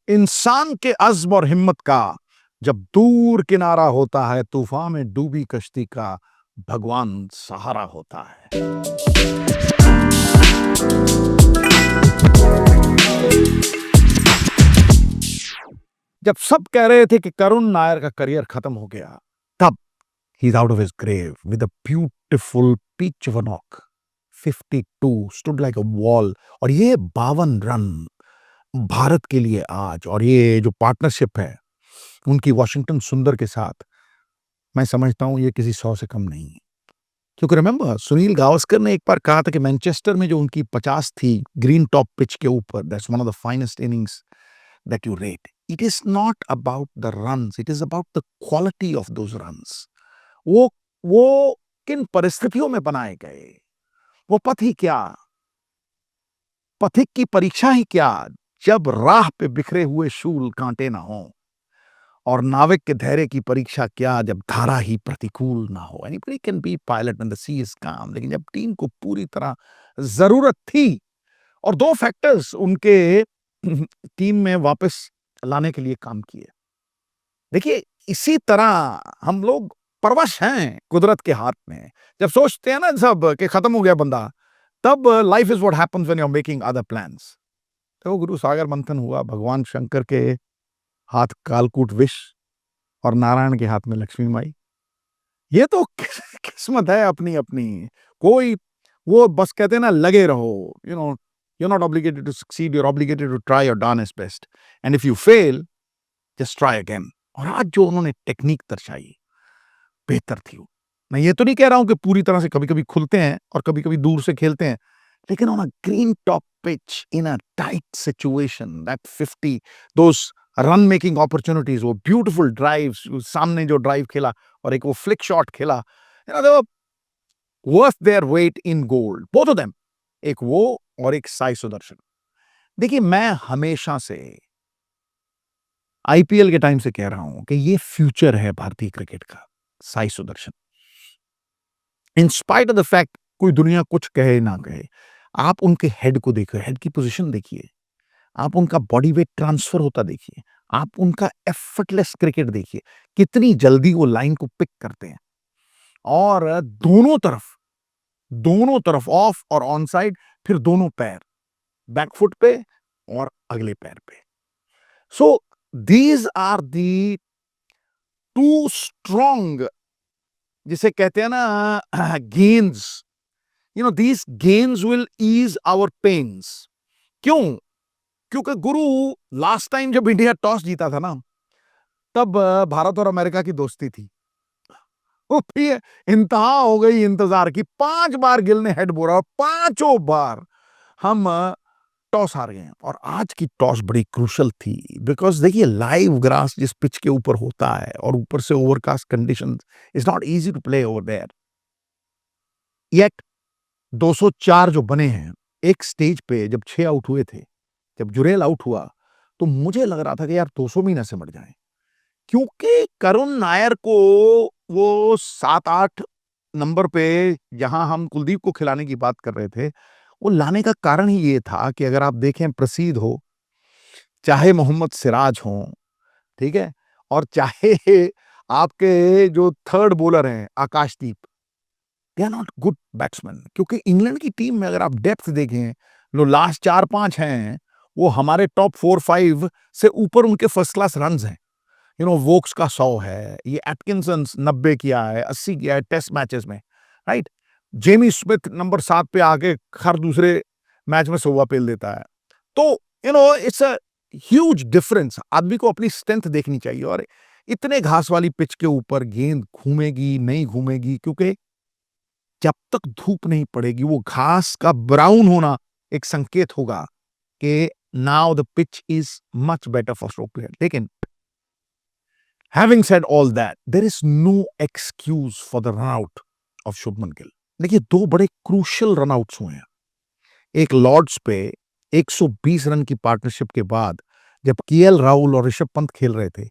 इंसान के अज़्म और हिम्मत का जब दूर किनारा होता है, तूफान में डूबी कश्ती का भगवान सहारा होता है। जब सब कह रहे थे कि करुण नायर का करियर खत्म हो गया, तब he is out of his grave with a beautiful pitch of a knock 52 stood like a wall. और ये 52 रन भारत के लिए आज, और ये जो पार्टनरशिप है उनकी वॉशिंगटन सुंदर के साथ, मैं समझता हूं ये किसी 100 से कम नहीं है। क्योंकि रिमेंबर, सुनील गावस्कर ने एक बार कहा था कि मैनचेस्टर में जो उनकी 50 थी ग्रीन टॉप पिच के ऊपर, that's one of the finest innings that you rate. It is not about the runs, it is about the quality of those runs. वो वो किन परिस्थितियों में बनाए गए, वो पथ ही क्या, पथिक की परीक्षा ही क्या, जब राह पे बिखरे हुए शूल कांटे ना हो, और नाविक के धैर्य की परीक्षा क्या, जब धारा ही प्रतिकूल ना हो। Anybody can be pilot when the sea is calm, लेकिन जब टीम को पूरी तरह जरूरत थी और दो फैक्टर्स उनके टीम में वापस लाने के लिए काम किए। देखिए, इसी तरह हम लोग परवश हैं कुदरत के हाथ में। जब सोचते हैं ना सब कि खत्म हो गया बंदा, तब life is what happens when you are making other plans. तो गुरु सागर मंथन हुआ, भगवान शंकर के हाथ कालकूट विष और नारायण के हाथ में लक्ष्मी माई। ये तो किस्मत है अपनी अपनी। कोई वो बस कहते हैं ना, लगे रहो, you're not obligated to succeed, you're obligated to try your darnest best, and if you fail, just try again। और आज जो उन्होंने टेक्निक दर्शाई, बेहतर थी वो। मैं ये तो नहीं कह रहा हूं कि पूरी तरह से, कभी कभी खुलते हैं और कभी कभी दूर से खेलते हैं, लेकिन on a green top pitch in a tight situation, that 50 those run making opportunities, वो ब्यूटीफुल ड्राइव्स, सामने जो ड्राइव खेला और एक वो फ्लिक शॉट खेला, they were worth their weight in gold, both of them. एक वो और एक साई सुदर्शन। देखिए, मैं हमेशा से आईपीएल के टाइम से कह रहा हूं कि ये फ्यूचर है भारतीय क्रिकेट का, Sai Sudarshan. In spite of the fact कोई दुनिया कुछ कहे ना कहे, आप उनके हेड को देखिए, हेड की पोजीशन देखिए, आप उनका बॉडी वेट ट्रांसफर होता देखिए, आप उनका एफर्टलेस क्रिकेट देखिए, कितनी जल्दी वो लाइन को पिक करते हैं, और दोनों तरफ ऑफ और ऑन साइड, फिर दोनों पैर बैकफुट पे और अगले पैर पे। So these are the two strong, जिसे कहते हैं ना gains, these gains will ease our pains। क्यों? क्योंकि गुरु, लास्ट टाइम जब इंडिया टॉस जीता था ना, तब भारत और अमेरिका की दोस्ती थी। वो भी इंतहा हो गई इंतजार की। 5 बार गिल ने हेड बोला और पांचों बार हम टॉस हार गए। और आज की टॉस बड़ी क्रूशल थी, बिकॉज देखिए, लाइव ग्रास जिस पिच के ऊपर होता है और ऊपर से overcast conditions, is not easy to play over there. Yet 204 जो बने हैं, एक स्टेज पे जब 6 आउट हुए थे, जब जुरेल आउट हुआ, तो मुझे लग रहा था कि यार 200 भी ना सिमट जाए, क्योंकि करुण नायर को वो 7-8 नंबर पे, जहां हम कुलदीप को खिलाने की बात कर रहे थे, वो लाने का कारण ही ये था कि अगर आप देखें, प्रसीद हो, चाहे मोहम्मद सिराज हो, ठीक है, और चाहे आपके जो थर्ड बॉलर हैं Akashdeep, they are not good batsman. क्योंकि इंग्लैंड की टीम में अगर आप डेप्थ देखें, जो लास्ट 4-5 हैं, वो हमारे टॉप 4-5 से ऊपर उनके फर्स्ट क्लास रन हैं। वोक्स का 100 है, ये एटकिंसन 90 किया है, 80 किया है टेस्ट मैचेस में, राइट। जेमी स्मिथ नंबर 7 पे आके हर दूसरे मैच में 100 पेल देता है। तो इट्स अ ह्यूज डिफरेंस। आदमी को अपनी स्ट्रेंथ देखनी चाहिए, और इतने घास वाली पिच के ऊपर गेंद घूमेगी नहीं घूमेगी, क्योंकि जब तक धूप नहीं पड़ेगी, वो घास का ब्राउन होना एक संकेत होगा कि now the pitch is much better for stroke player. लेकिन having said all that, there is no excuse for the run out of Shubman Gill. देखिए, 2 बड़े क्रूशियल रन आउट्स हुए हैं। एक लॉर्ड्स पे 120 रन की पार्टनरशिप के बाद, जब केएल राहुल और ऋषभ पंत खेल रहे थे,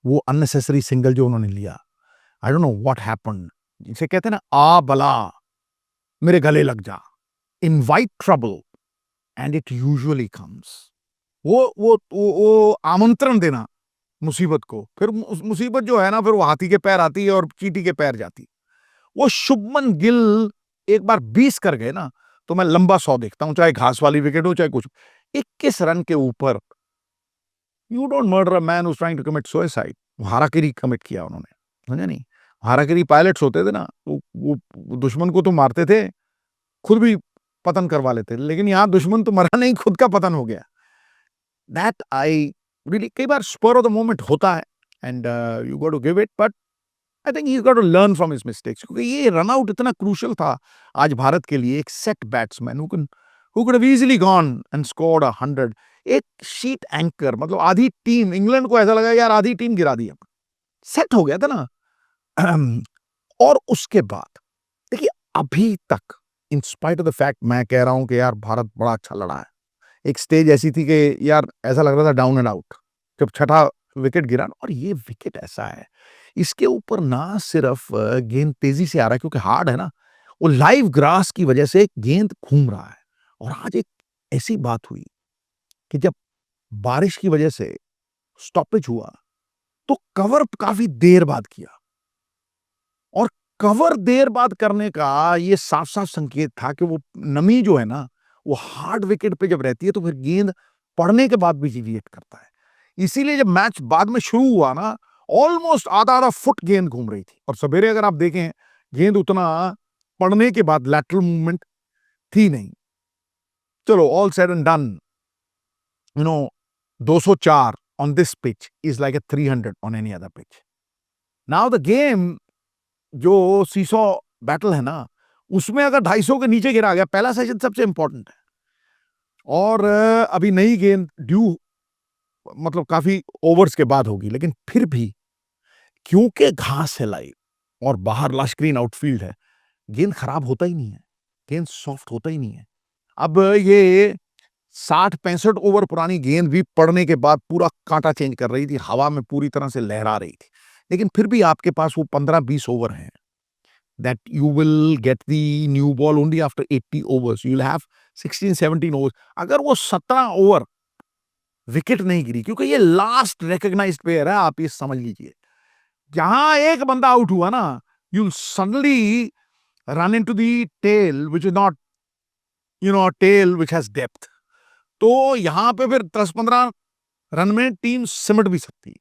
वो अननेसेसरी सिंगल जो उन्होंने लिया, I don't know what happened. जिसे कहते हैं ना, आ बला मेरे गले लग जा, invite trouble and it usually comes. वो आमंत्रण देना मुसीबत को, फिर मुसीबत जो है ना, फिर वो हाथी के पैर आती है और चींटी के पैर जाती। वो शुभमन गिल एक बार 20 कर गए ना, तो मैं लंबा 100 देखता हूं, चाहे घास वाली विकेट हो चाहे कुछ। 21 रन के ऊपर you don't murder a man who is trying to commit suicide. Harakiri commit किया उन्होंने, समझे नहीं? हाराकिरी पायलट्स होते थे ना, वो दुश्मन को तो मारते थे, खुद भी पतन करवा लेते थे, लेकिन यहाँ दुश्मन तो मरा नहीं, खुद का पतन हो गया। दैट आई रियली, कई बार स्पर ऑफ द मोमेंट होता है and you got to give it, but I think he is got to learn from his mistakes, क्योंकि ये रन आउट इतना क्रूशियल था आज भारत के लिए। एक set batsman who could have easily gone and scored 100, एक शीट एंकर, मतलब आधी टीम, इंग्लैंड को ऐसा लगा यार आधी टीम गिरा दी, सेट हो गया था ना। और उसके बाद देखिए, अभी तक in spite of the fact मैं कह रहा हूं कि यार भारत बड़ा अच्छा लड़ा है। एक स्टेज ऐसी थी कि यार ऐसा लग रहा था डाउन एंड आउट, जब छठा विकेट गिरा, और ये विकेट ऐसा है, इसके ऊपर ना सिर्फ गेंद तेजी से आ रहा है क्योंकि हार्ड है ना, वो लाइव ग्रास की वजह से गेंद घूम रहा है। और आज एक ऐसी बात हुई कि जब बारिश की वजह से स्टॉपेज हुआ, तो कवर काफी देर बाद किया, और कवर देर बाद करने का ये साफ-साफ संकेत था कि वो नमी जो है ना, वो हार्ड विकेट पे जब रहती है तो फिर गेंद पड़ने के बाद भी डिविएट करता है। इसीलिए जब मैच बाद में शुरू हुआ ना, ऑलमोस्ट आधा-आधा फुट गेंद घूम रही थी, और सवेरे अगर आप देखें, गेंद उतना पड़ने के बाद लैटरल मूवमेंट थी नहीं। चलो, all said and done, you know, 204 on this pitch is like a 300 on any other pitch. Now the game जो सीसॉ बैटल है ना, उसमें अगर 250 के नीचे गिरा गया, पहला सेशन सबसे इंपॉर्टेंट है, और अभी नई गेंद ड्यू, मतलब काफी ओवर्स के बाद होगी, लेकिन फिर भी क्योंकि घास है लाइव और बाहर लश ग्रीन आउटफील्ड है, गेंद खराब होता ही नहीं है, गेंद सॉफ्ट होता ही नहीं है। अब ये 60-65 ओवर पुरानी गेंद भी पड़ने के बाद पूरा कांटा चेंज कर रही थी, हवा में पूरी तरह से लहरा रही थी, लेकिन फिर भी आपके पास वो 15-20 ओवर हैं, that you will get the new ball only after 80 overs. You'll have 16-17 overs. अगर वो 17 ओवर विकेट नहीं गिरी, क्योंकि ये लास्ट रिकॉग्नाइज्ड प्लेयर है, आप ये समझ लीजिए, जहां एक बंदा आउट हुआ ना, you'll suddenly run into the tail which is not, a tail which has depth. तो यहां पे फिर 10-15 रन में टीम सिमट भी सकती है।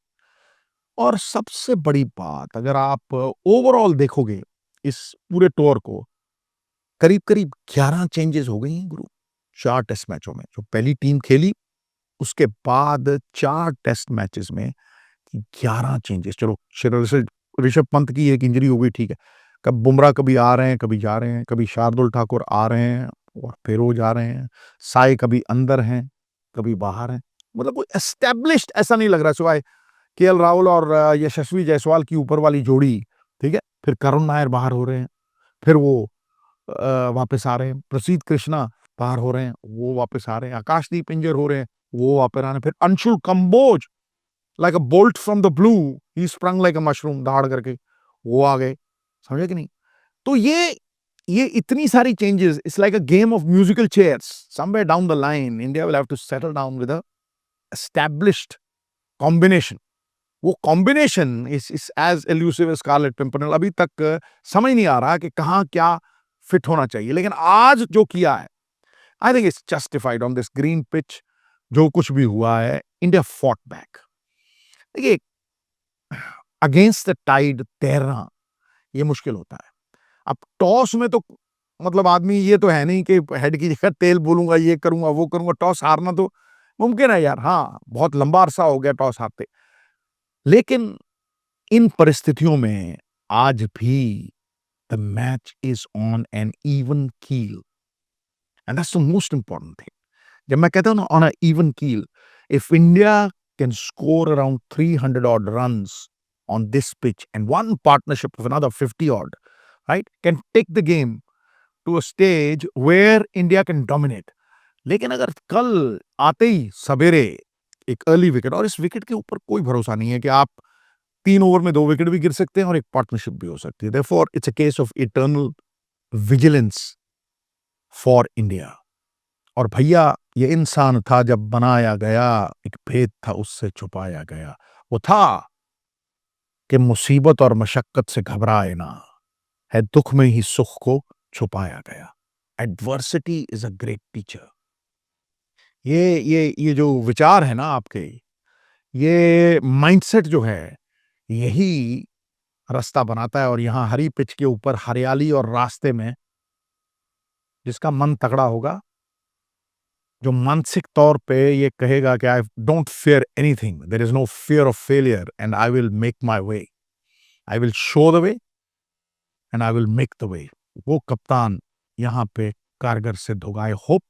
और सबसे बड़ी बात, अगर आप ओवरऑल देखोगे इस पूरे टूर को, करीब-करीब 11 चेंजेस हो गई हैं गुरु, 4 टेस्ट मैचों में। जो पहली टीम खेली, उसके बाद 4 टेस्ट मैचेस में 11 चेंजेस। चलो, ऋषभ पंत की एक इंजरी हो गई, ठीक है। कब बुमराह कभी आ रहे हैं, कभी जा रहे हैं, कभी शार्दुल ठाकुर आ रहे हैं और फिर वो जा रहे हैं। साई कभी अंदर हैं, कभी बाहर हैं। मतलब कोई एस्टैब्लिश्ड ऐसा नहीं लग रहा, सिवाय केएल राहुल और यशस्वी जायसवाल की ऊपर वाली जोड़ी, ठीक है। फिर करुण नायर बाहर हो रहे हैं, फिर वो वापस आ रहे हैं, प्रसीद कृष्णा बाहर हो रहे हैं, वो वापस आ रहे हैं, आकाशदीप इंजर हो रहे हैं, वो वापस आ रहे हैं, फिर Anshul Kamboj like a bolt from the blue, he sprung like a mushroom, दहाड़ करके वो आ गए, समझे कि नहीं? तो ये इतनी सारी changes, it's like a game of musical chairs. Somewhere down the line India will have to settle down with a established combination. वो combination is as elusive as Scarlet Pimpernel. अभी तक समझ नहीं आ रहा कि कहाँ क्या फिट होना चाहिए, लेकिन आज जो किया है, I think it's justified on this green pitch. जो कुछ भी हुआ है, इंडिया फॉट बैक। देखिए, अगेंस्ट द टाइड तैरना ये मुश्किल होता है। अब टॉस में तो, मतलब आदमी ये तो है नहीं कि हेड की जगह टेल बोलूंगा, ये करूंगा वो करूंगा। टॉस हारना तो मुमकिन है यार, हाँ, बहुत लंबा अरसा हो गया टॉस हारते, लेकिन इन परिस्थितियों में आज भी the match is on an even keel, and that's the most important thing. जब मैं कहता हूं ना on a even keel, if India can score around 300 odd runs on this pitch and one partnership of another 50 odd, right, can take the game to a stage where India can dominate. लेकिन अगर कल आते ही सवेरे एक early wicket, और इस wicket के ऊपर कोई भरोसा नहीं है कि आप 3 ओवर में 2 विकेट भी गिर सकते हैं और एक पार्टनरशिप भी हो सकती है। Therefore, it's a case of eternal vigilance for India. और भैया ये इंसान था जब बनाया गया, एक भेद था उससे छुपाया गया। वो था कि मुसीबत और मशक्कत से घबराए ना, है दुख में ही सुख को छुपाया गया। Adversity is a great teacher. ये जो विचार है ना आपके, ये माइंडसेट जो है, यही रास्ता बनाता है। और यहां हरी पिच के ऊपर हरियाली और रास्ते में जिसका मन तगड़ा होगा, जो मानसिक तौर पे ये कहेगा कि I don't fear anything, there is no fear of failure and I will make my way, I will show the way and I will make the way, वो कप्तान यहां पे कारगर सिद्ध होगा। I hope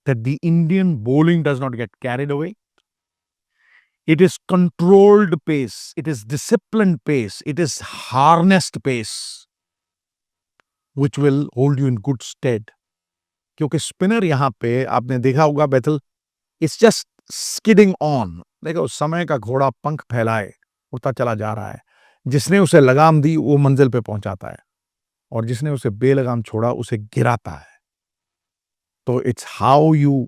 that the Indian bowling does not get carried away. It is controlled pace, it is disciplined pace, it is harnessed pace, which will hold you in good stead. क्योंकि spinner यहां पे आपने देखा होगा बैतल, it's just skidding on. देखो समय का घोड़ा पंख फैलाए उड़ता चला जा रहा है। जिसने उसे लगाम दी वो मंजिल पे पहुंचाता है, और जिसने उसे बेलगाम छोड़ा उसे गिराता है। तो it's how you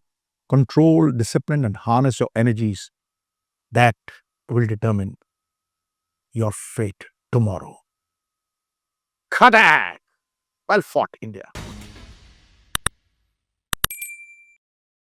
control, discipline, and harness your energies that will determine your fate tomorrow. Khadak! Well fought, India.